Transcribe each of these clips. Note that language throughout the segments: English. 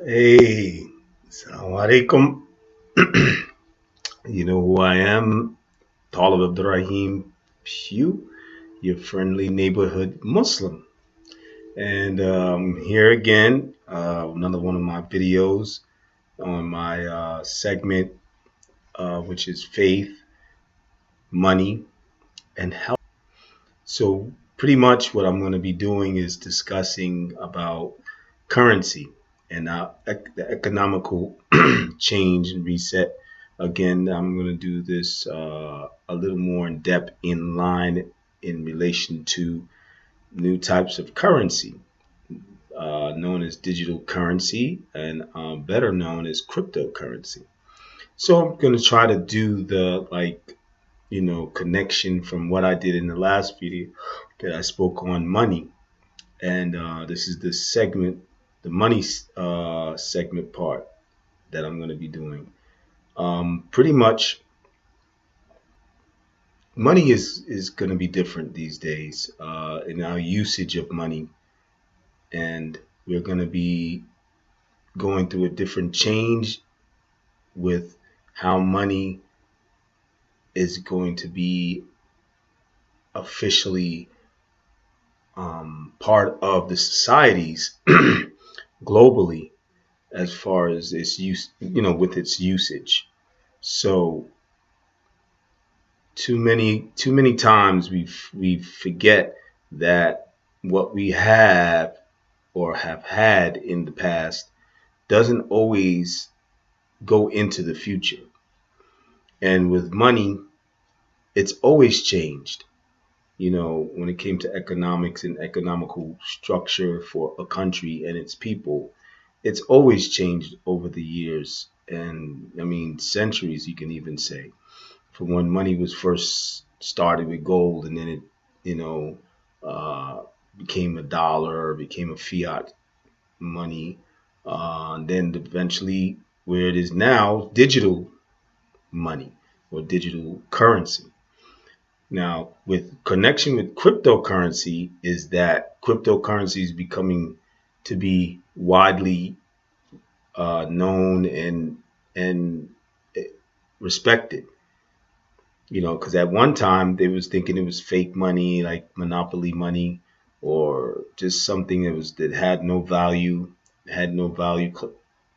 Hey, Assalamu alaikum. You know who I am? Taalib Rahim, Pugh, your friendly neighborhood Muslim. And here again, another one of my videos on my segment, which is faith, money, and health. So, pretty much what I'm going to be doing is discussing about currency and the economical change and reset. Again, I'm going to do this a little more in depth in line in relation to new types of currency, known as digital currency and better known as cryptocurrency. So I'm going to try to do the connection from what I did in the last video that I spoke on money, and this is the segment, the money segment part that I'm going to be doing. Pretty much, money is going to be different these days in our usage of money, and we're going to be going through a different change with how money is going to be officially part of the societies globally as far as its use, with its usage. So too many times we forget that what we have or have had in the past doesn't always go into the future. And with money, it's always changed. When it came to economics and economical structure for a country and its people, it's always changed over the years. And I mean, centuries, you can even say. From when money was first started with gold, and then it, you know, uh, became a dollar, became a fiat money, and then eventually where it is now, digital money or digital currency. Now, with connection with cryptocurrency, is that cryptocurrency is becoming to be widely known and respected. Because at one time they was thinking it was fake money, like monopoly money, or just something that had no value, had no value,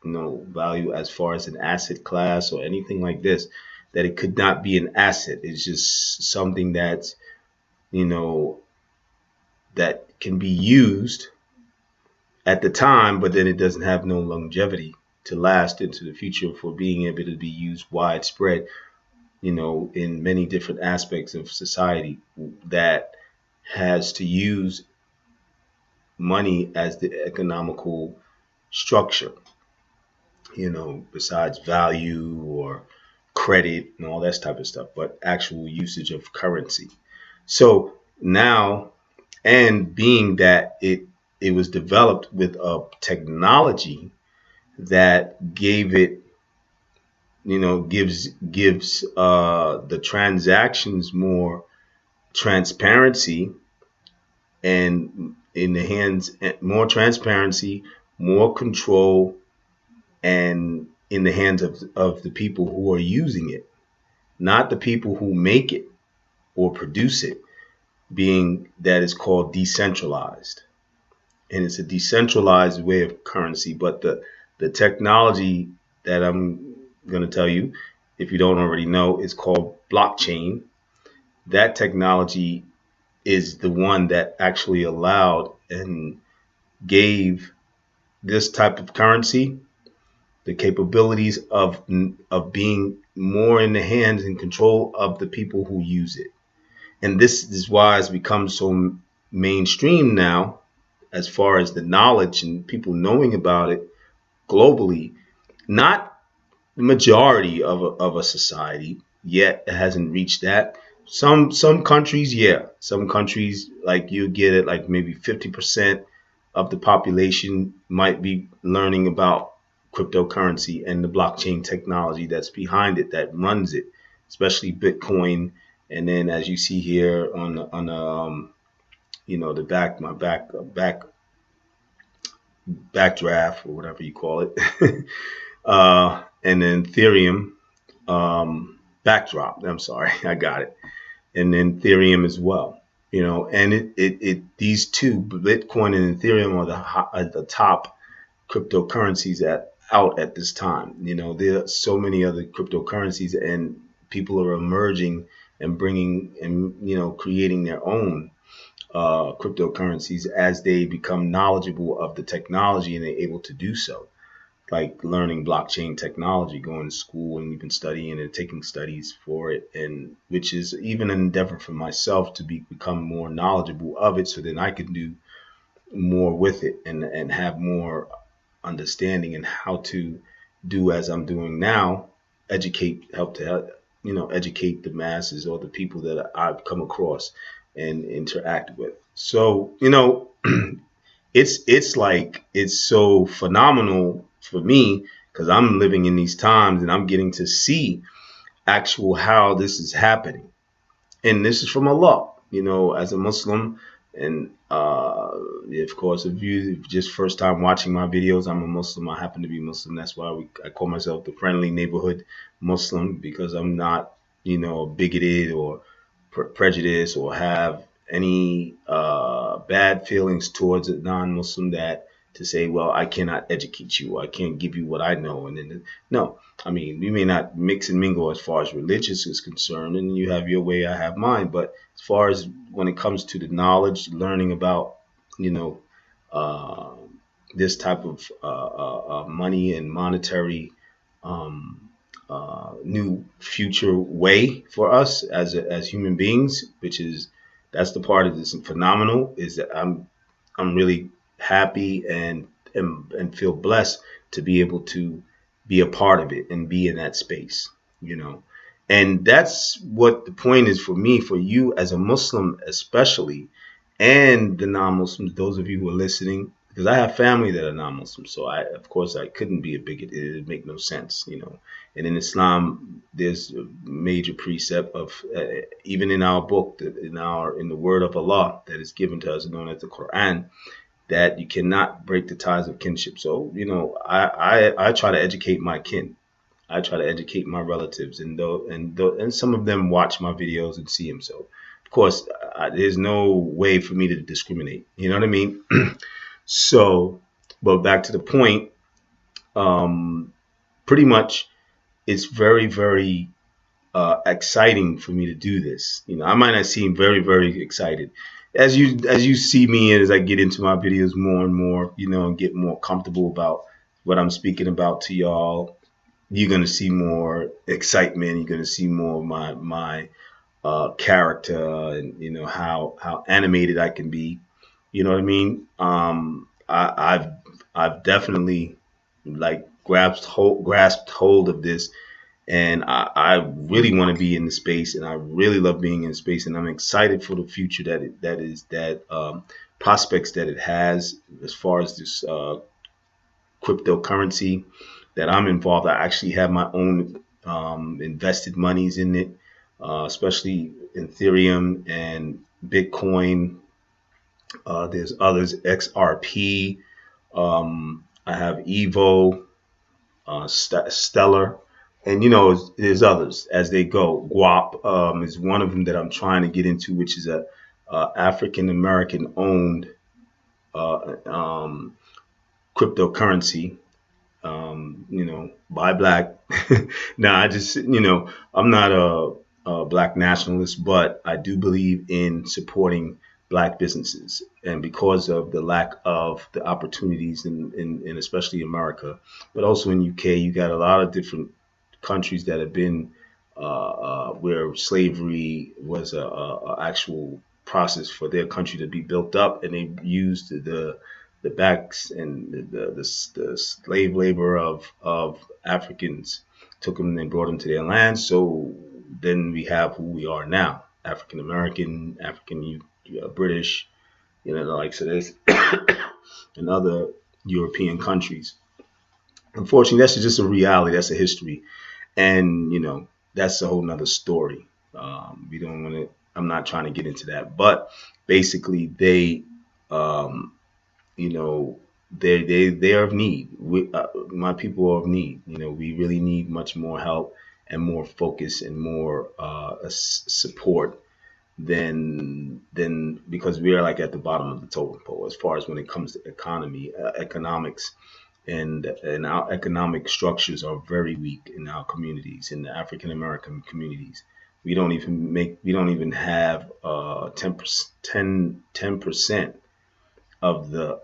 no value as far as an asset class or anything like this. That it could not be an asset. It's just something you know that can be used at the time, but then it doesn't have no longevity to last into the future for being able to be used widespread, in many different aspects of society that has to use money as the economical structure, besides value or credit and all that type of stuff, but actual usage of currency. So now, and being that it was developed with a technology that gave it, gives the transactions more transparency, and in the hands, more transparency, more control, and in the hands of the people who are using it, not the people who make it or produce it, being that is called decentralized. And it's a decentralized way of currency, but the technology that I'm going to tell you, if you don't already know, is called blockchain. That technology is the one that actually allowed and gave this type of currency the capabilities of being more in the hands and control of the people who use it. And this is why it's become so mainstream now, as far as the knowledge and people knowing about it globally. Not the majority of a society yet. It hasn't reached that. Some countries, yeah. Some countries, like, you get it, like maybe 50% of the population might be learning about cryptocurrency and the blockchain technology that's behind it, that runs it, especially Bitcoin. And then, as you see here on the the back, my back backdraft or whatever you call it, and then Ethereum backdrop. I'm sorry, I got it, and then Ethereum as well. And it these two, Bitcoin and Ethereum, are the top cryptocurrencies out at this time. There are so many other cryptocurrencies, and people are emerging and bringing and creating their own cryptocurrencies as they become knowledgeable of the technology and they're able to do so. Like learning blockchain technology, going to school and even studying and taking studies for it, and which is even an endeavor for myself to become more knowledgeable of it, so then I can do more with it and have more understanding and how to do as I'm doing now, help to educate the masses or the people that I've come across and interact with. So it's so phenomenal for me because I'm living in these times and I'm getting to see actual how this is happening, and this is from Allah. As a Muslim, and of course, if you just first time watching my videos, I'm a Muslim. I happen to be Muslim. That's why I call myself the friendly neighborhood Muslim, because I'm not, bigoted or prejudiced or have any bad feelings towards a non-Muslim, that to say, well, I cannot educate you, I can't give you what I know, and then no. I mean, we may not mix and mingle as far as religious is concerned, and you have your way, I have mine. But as far as when it comes to the knowledge, learning about, you know, uh, this type of money and monetary um, new future way for us as human beings, which is that's the part of this phenomenal, is that I'm really happy and feel blessed to be able to be a part of it and be in that space, you know. And that's what the point is for me, for you as a Muslim, especially, and the non-Muslims, those of you who are listening, because I have family that are non-Muslim. So of course, I couldn't be a bigot. It would make no sense, you know. And in Islam, there's a major precept of, even in our book, in the word of Allah that is given to us, known as the Quran, that you cannot break the ties of kinship. So, I try to educate my kin. I try to educate my relatives, and some of them watch my videos and see them. So, of course, there's no way for me to discriminate. You know what I mean? So, but back to the point. Um, Pretty much, it's very, very exciting for me to do this. I might not seem very, very excited as you see me, and as I get into my videos more and more, and get more comfortable about what I'm speaking about to y'all. You're gonna see more excitement. You're gonna see more of my character, and how animated I can be. You know what I mean? I've definitely like grasped hold of this, and I really want to be in the space, and I really love being in space, and I'm excited for the future that prospects that it has as far as this cryptocurrency that I'm involved. I actually have my own invested monies in it, especially Ethereum and Bitcoin. There's others, XRP. I have Evo, Stellar, and there's others as they go. Guap is one of them that I'm trying to get into, which is a African American owned uh, um, cryptocurrency. By black. Now, I'm not a black nationalist, but I do believe in supporting black businesses, and because of the lack of the opportunities in especially America, but also in UK, you got a lot of different countries that have been where slavery was a actual process for their country to be built up, and they used the backs and the slave labor of Africans, took them and brought them to their land. So then we have who we are now: African American, British, the likes of this, and other European countries. Unfortunately, that's just a reality. That's a history, and that's a whole nother story. We don't want to. I'm not trying to get into that, but basically, they, um, you know, they are of need. My people are of need. We really need much more help and more focus and more support than because we are like at the bottom of the totem pole as far as when it comes to economics, and our economic structures are very weak in our communities, in the African American communities. We don't even have 10% of the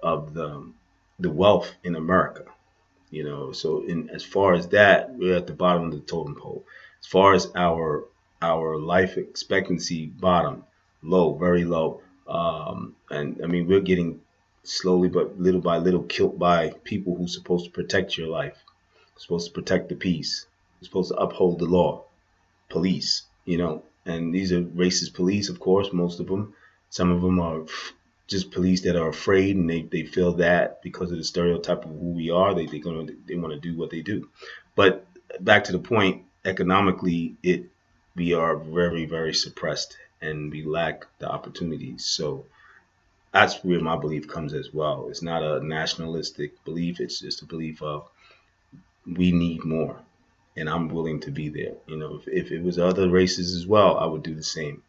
wealth in America. So in as far as that, we're at the bottom of the totem pole. As far as our life expectancy, bottom, low, very low. And I mean, we're getting slowly but little by little killed by people who's supposed to protect your life, supposed to protect the peace, supposed to uphold the law, police. And these are racist police, of course, most of them. Some of them are just police that are afraid, and they feel that because of the stereotype of who we are, they want to do what they do. But back to the point, economically, we are very, very suppressed, and we lack the opportunities. So that's where my belief comes as well. It's not a nationalistic belief. It's just a belief of we need more, and I'm willing to be there. If it was other races as well, I would do the same.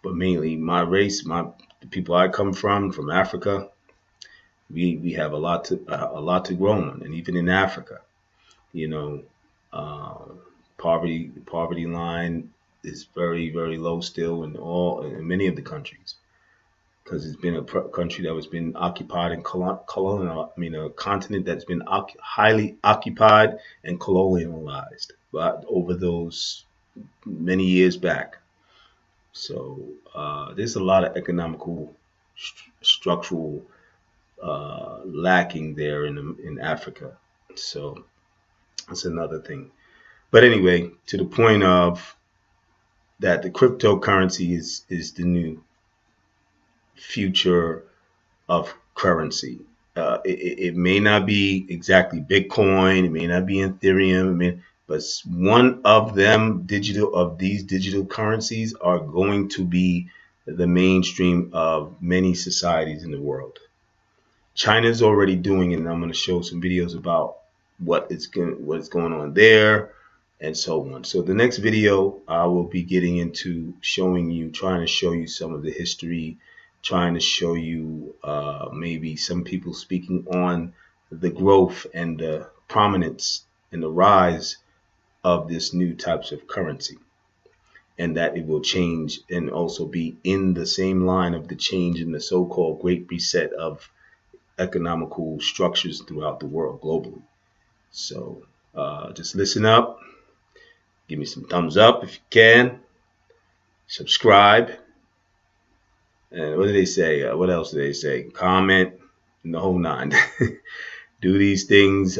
But mainly my race, the people I come from Africa, we have a lot to grow on, and even in Africa, you know, uh, poverty line is very, very low still in many of the countries, because it's been a country that was been occupied and colonial. I mean, a continent that's been highly occupied and colonialized, but over those many years back. So there's a lot of economical structural lacking there in Africa. So that's another thing. But anyway, to the point of that, the cryptocurrency is the new future of currency. It may not be exactly Bitcoin, it may not be Ethereum, but one of these digital currencies are going to be the mainstream of many societies in the world. China's already doing it, and I'm going to show some videos about what's going on there, and so on. So the next video, I will be getting into trying to show you some of the history, trying to show you maybe some people speaking on the growth and the prominence and the rise of this new types of currency, and that it will change and also be in the same line of the change in the so-called Great Reset of economical structures throughout the world globally. So just listen up, give me some thumbs up if you can, subscribe, and what do they say? What else do they say? Comment, and the whole nine. Do these things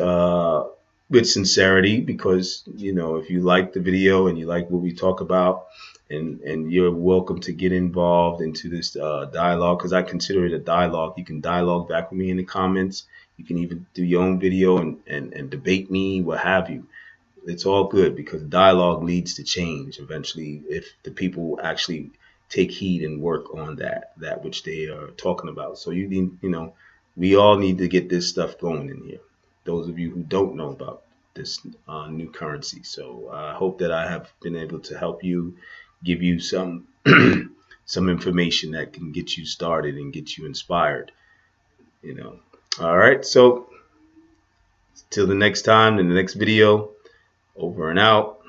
with sincerity, because if you like the video and you like what we talk about, and you're welcome to get involved into this dialogue, because I consider it a dialogue. You can dialogue back with me in the comments. You can even do your own video and debate me, what have you. It's all good, because dialogue leads to change eventually if the people actually take heed and work on that which they are talking about. So we all need to get this stuff going in here. Those of you who don't know about this new currency. So I hope that I have been able to help you, give you some some information that can get you started and get you inspired. All right. So till the next time, in the next video, over and out.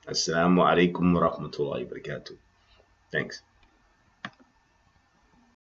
Assalamu alaikum wa rahmatullahi wa barakatuh. Thanks.